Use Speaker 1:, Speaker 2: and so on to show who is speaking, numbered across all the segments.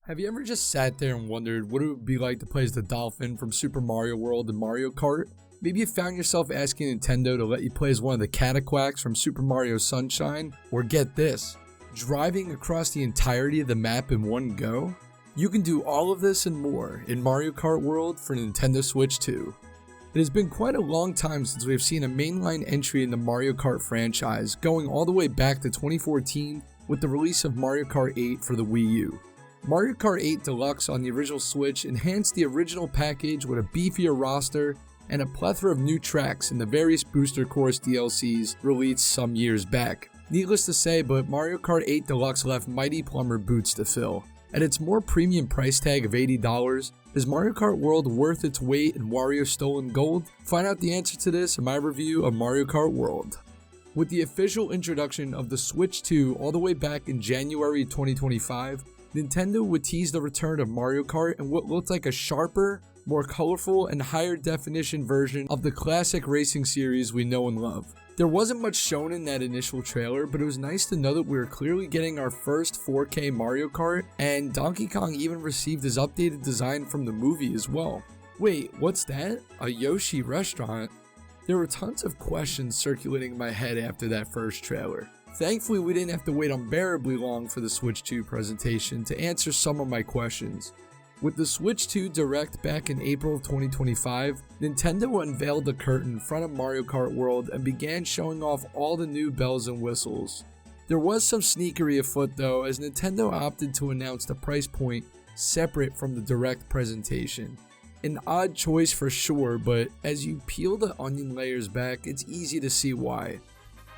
Speaker 1: Have you ever just sat there and wondered what it would be like to play as the Dolphin from Super Mario World and Mario Kart? Maybe you found yourself asking Nintendo to let you play as one of the Cataquacks from Super Mario Sunshine, or get this, driving across the entirety of the map in one go? You can do all of this and more in Mario Kart World for Nintendo Switch 2. It has been quite a long time since we have seen a mainline entry in the Mario Kart franchise, going all the way back to 2014 with the release of Mario Kart 8 for the Wii U. Mario Kart 8 Deluxe on the original Switch enhanced the original package with a beefier roster and a plethora of new tracks in the various Booster Course DLCs released some years back. Needless to say, but Mario Kart 8 Deluxe left mighty plumber boots to fill. At its more premium price tag of $80, is Mario Kart World worth its weight in Wario Stolen Gold? Find out the answer to this in my review of Mario Kart World. With the official introduction of the Switch 2 all the way back in January 2025, Nintendo would tease the return of Mario Kart in what looked like a sharper, more colorful, and higher definition version of the classic racing series we know and love. There wasn't much shown in that initial trailer, but it was nice to know that we were clearly getting our first 4K Mario Kart, and Donkey Kong even received his updated design from the movie as well. Wait, what's that? A Yoshi restaurant? There were tons of questions circulating in my head after that first trailer. Thankfully, we didn't have to wait unbearably long for the Switch 2 presentation to answer some of my questions. With the Switch 2 Direct back in April of 2025, Nintendo unveiled the curtain in front of Mario Kart World and began showing off all the new bells and whistles. There was some sneakery afoot though, as Nintendo opted to announce the price point separate from the Direct presentation. An odd choice for sure, but as you peel the onion layers back, it's easy to see why.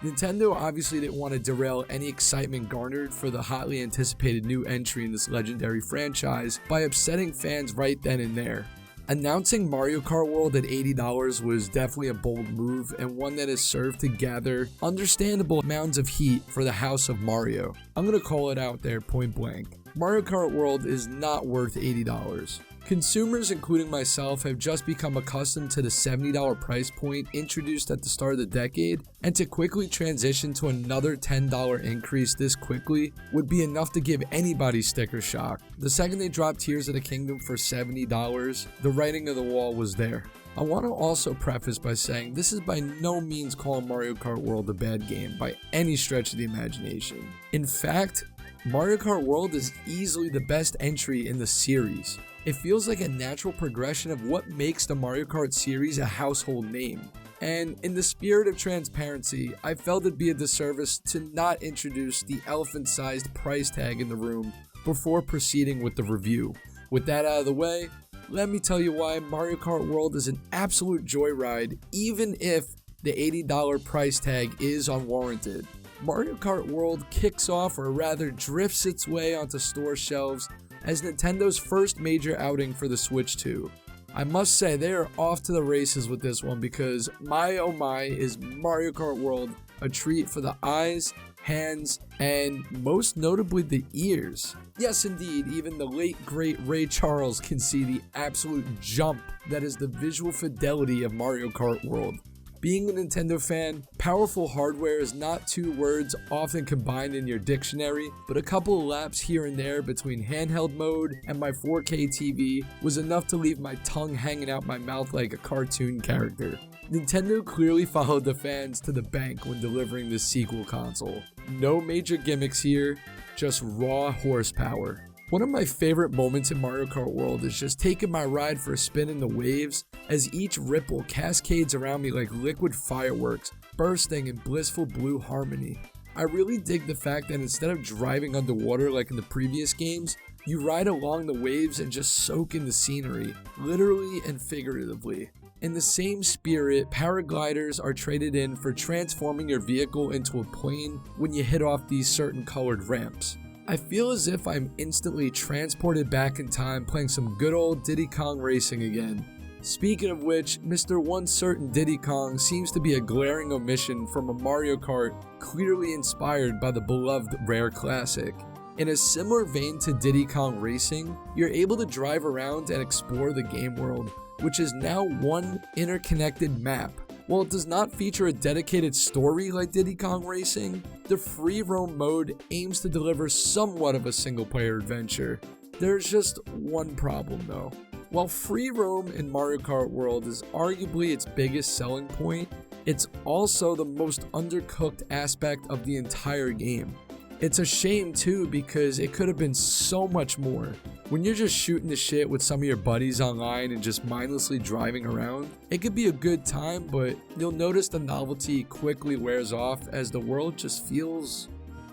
Speaker 1: Nintendo obviously didn't want to derail any excitement garnered for the hotly anticipated new entry in this legendary franchise by upsetting fans right then and there. Announcing Mario Kart World at $80 was definitely a bold move, and one that has served to gather understandable amounts of heat for the House of Mario. I'm gonna call it out there point blank. Mario Kart World is not worth $80. Consumers, including myself, have just become accustomed to the $70 price point introduced at the start of the decade, and to quickly transition to another $10 increase this quickly would be enough to give anybody sticker shock. The second they dropped Tears of the Kingdom for $70, the writing on the wall was there. I want to also preface by saying this is by no means calling Mario Kart World a bad game by any stretch of the imagination. In fact, Mario Kart World is easily the best entry in the series. It feels like a natural progression of what makes the Mario Kart series a household name. And in the spirit of transparency, I felt it'd be a disservice to not introduce the elephant-sized price tag in the room before proceeding with the review. With that out of the way, let me tell you why Mario Kart World is an absolute joyride, even if the $80 price tag is unwarranted. Mario Kart World kicks off, or rather drifts its way onto store shelves as Nintendo's first major outing for the Switch 2. I must say they are off to the races with this one, because my oh my is Mario Kart World a treat for the eyes, hands, and most notably the ears. Yes indeed, even the late great Ray Charles can see the absolute jump that is the visual fidelity of Mario Kart World. Being a Nintendo fan, powerful hardware is not two words often combined in your dictionary, but a couple of laps here and there between handheld mode and my 4K TV was enough to leave my tongue hanging out my mouth like a cartoon character. Nintendo clearly followed the fans to the bank when delivering this sequel console. No major gimmicks here, just raw horsepower. One of my favorite moments in Mario Kart World is just taking my ride for a spin in the waves as each ripple cascades around me like liquid fireworks, bursting in blissful blue harmony. I really dig the fact that instead of driving underwater like in the previous games, you ride along the waves and just soak in the scenery, literally and figuratively. In the same spirit, paragliders are traded in for transforming your vehicle into a plane when you hit off these certain colored ramps. I feel as if I'm instantly transported back in time playing some good old Diddy Kong racing again. Speaking of which, Mr. One Certain Diddy Kong seems to be a glaring omission from a Mario Kart clearly inspired by the beloved Rare classic. In a similar vein to Diddy Kong Racing, you're able to drive around and explore the game world, which is now one interconnected map. While it does not feature a dedicated story like Diddy Kong Racing, the free roam mode aims to deliver somewhat of a single player adventure. There's just one problem though. While free roam in Mario Kart World is arguably its biggest selling point, it's also the most undercooked aspect of the entire game. It's a shame too because it could have been so much more. When you're just shooting the shit with some of your buddies online and just mindlessly driving around, it could be a good time, but you'll notice the novelty quickly wears off as the world just feels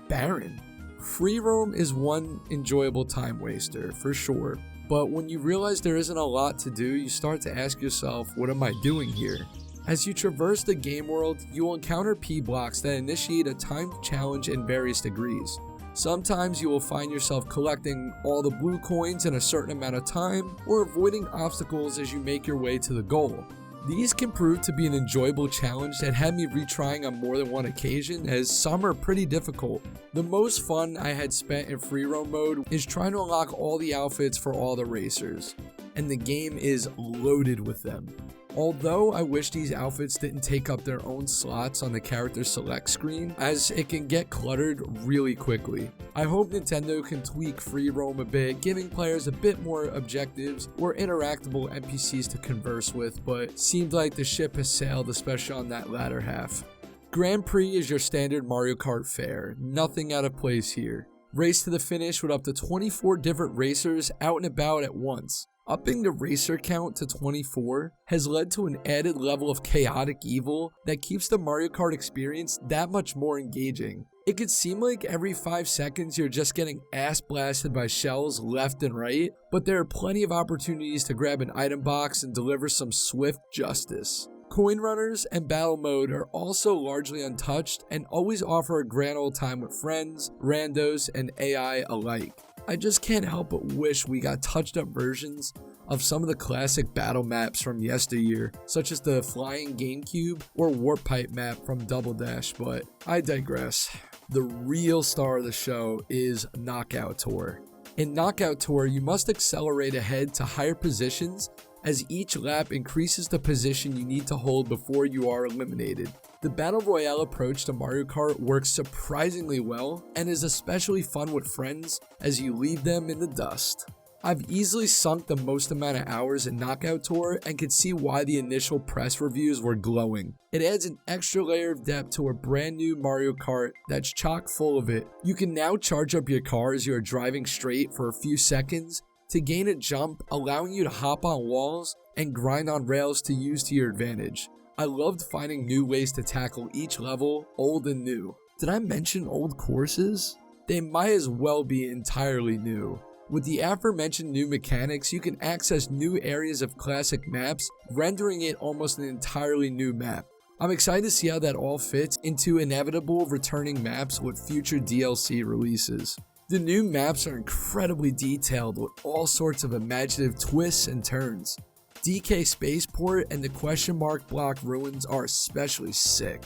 Speaker 1: barren. Free roam is one enjoyable time waster for sure, but when you realize there isn't a lot to do, you start to ask yourself, what am I doing here? As you traverse the game world, you will encounter P-blocks that initiate a timed challenge in various degrees. Sometimes you will find yourself collecting all the blue coins in a certain amount of time, or avoiding obstacles as you make your way to the goal. These can prove to be an enjoyable challenge that had me retrying on more than one occasion, as some are pretty difficult. The most fun I had spent in free roam mode is trying to unlock all the outfits for all the racers, and the game is loaded with them. Although I wish these outfits didn't take up their own slots on the character select screen, as it can get cluttered really quickly. I hope Nintendo can tweak free roam a bit, giving players a bit more objectives or interactable NPCs to converse with, but seemed like the ship has sailed, especially on that latter half. Grand Prix is your standard Mario Kart fare, nothing out of place here. Race to the finish with up to 24 different racers out and about at once. Upping the racer count to 24 has led to an added level of chaotic evil that keeps the Mario Kart experience that much more engaging. It could seem like every 5 seconds you're just getting ass blasted by shells left and right, but there are plenty of opportunities to grab an item box and deliver some swift justice. Coin runners and battle mode are also largely untouched and always offer a grand old time with friends, randos, and AI alike. I just can't help but wish we got touched up versions of some of the classic battle maps from yesteryear, such as the Flying GameCube or Warp Pipe map from Double Dash, but I digress. The real star of the show is Knockout Tour. In Knockout Tour, you must accelerate ahead to higher positions as each lap increases the position you need to hold before you are eliminated. The Battle Royale approach to Mario Kart works surprisingly well and is especially fun with friends as you leave them in the dust. I've easily sunk the most amount of hours in Knockout Tour and can see why the initial press reviews were glowing. It adds an extra layer of depth to a brand new Mario Kart that's chock full of it. You can now charge up your car as you are driving straight for a few seconds to gain a jump, allowing you to hop on walls and grind on rails to use to your advantage. I loved finding new ways to tackle each level, old and new. Did I mention old courses? They might as well be entirely new. With the aforementioned new mechanics, you can access new areas of classic maps, rendering it almost an entirely new map. I'm excited to see how that all fits into inevitable returning maps with future DLC releases. The new maps are incredibly detailed with all sorts of imaginative twists and turns. DK Spaceport and the question mark block ruins are especially sick.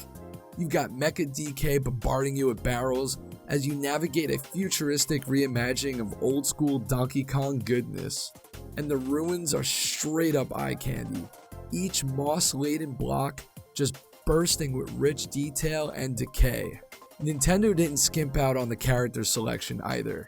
Speaker 1: You've got Mecha DK bombarding you with barrels as you navigate a futuristic reimagining of old school Donkey Kong goodness. And the ruins are straight up eye candy. Each moss laden block just bursting with rich detail and decay. Nintendo didn't skimp out on the character selection either.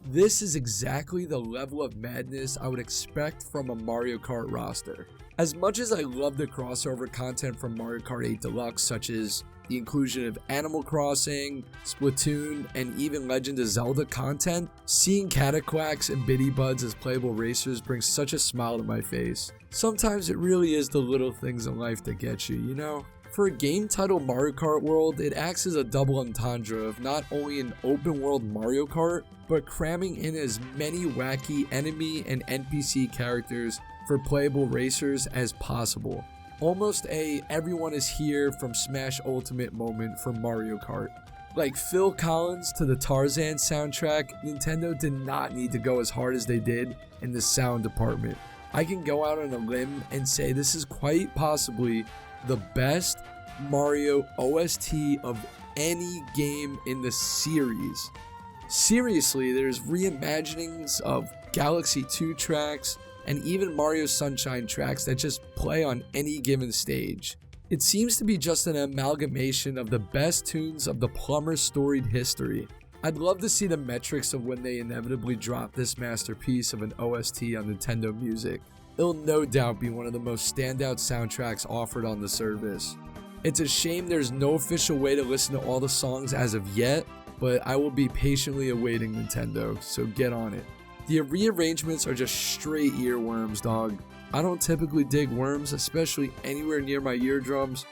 Speaker 1: This is exactly the level of madness I would expect from a Mario Kart roster. As much as I love the crossover content from Mario Kart 8 Deluxe, such as the inclusion of Animal Crossing, Splatoon, and even Legend of Zelda content, seeing Cataquacks and Biddy Buds as playable racers brings such a smile to my face. Sometimes it really is the little things in life that get you, you know? For a game titled Mario Kart World, it acts as a double entendre of not only an open world Mario Kart, but cramming in as many wacky enemy and NPC characters for playable racers as possible. Almost a everyone is here from Smash Ultimate moment for Mario Kart. Like Phil Collins to the Tarzan soundtrack, Nintendo did not need to go as hard as they did in the sound department. I can go out on a limb and say this is quite possibly the best Mario OST of any game in the series. Seriously, there's reimaginings of Galaxy 2 tracks and even Mario Sunshine tracks that just play on any given stage. It seems to be just an amalgamation of the best tunes of the plumber's storied history. I'd love to see the metrics of when they inevitably drop this masterpiece of an OST on Nintendo Music. It'll no doubt be one of the most standout soundtracks offered on the service. It's a shame there's no official way to listen to all the songs as of yet, but I will be patiently awaiting Nintendo, so get on it. The rearrangements are just straight earworms, dog. I don't typically dig worms, especially anywhere near my eardrums,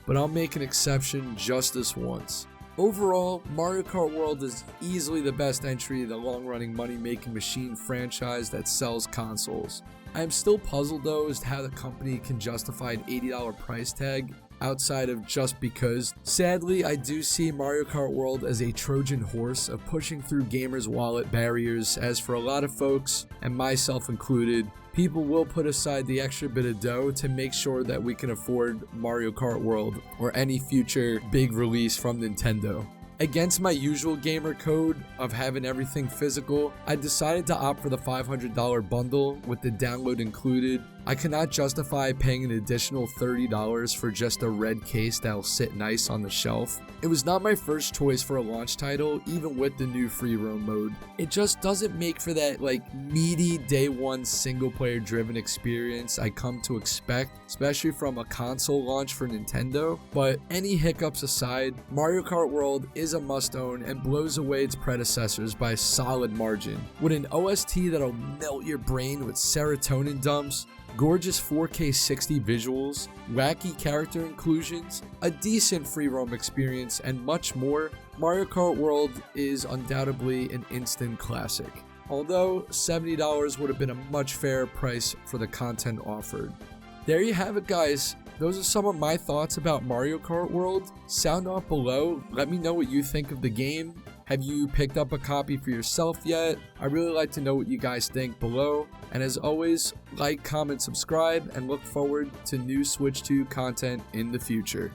Speaker 1: but I'll make an exception just this once. Overall, Mario Kart World is easily the best entry to the long-running money-making machine franchise that sells consoles. I am still puzzled though as to how the company can justify an $80 price tag outside of just because. Sadly, I do see Mario Kart World as a Trojan horse of pushing through gamers' wallet barriers, as for a lot of folks, and myself included, people will put aside the extra bit of dough to make sure that we can afford Mario Kart World or any future big release from Nintendo. Against my usual gamer code of having everything physical, I decided to opt for the $500 bundle with the download included. I cannot justify paying an additional $30 for just a red case that'll sit nice on the shelf. It was not my first choice for a launch title, even with the new free roam mode. It just doesn't make for that meaty day one single player driven experience I come to expect, especially from a console launch for Nintendo. But any hiccups aside, Mario Kart World is a must own and blows away its predecessors by a solid margin. With an OST that'll melt your brain with serotonin dumps, gorgeous 4K 60 visuals, wacky character inclusions, a decent free roam experience, and much more, Mario Kart World is undoubtedly an instant classic. Although $70 would have been a much fairer price for the content offered. There you have it, guys. Those are some of my thoughts about Mario Kart World. Sound off below. Let me know what you think of the game. Have you picked up a copy for yourself yet? I'd really like to know what you guys think below. And as always, like, comment, subscribe, and look forward to new Switch 2 content in the future.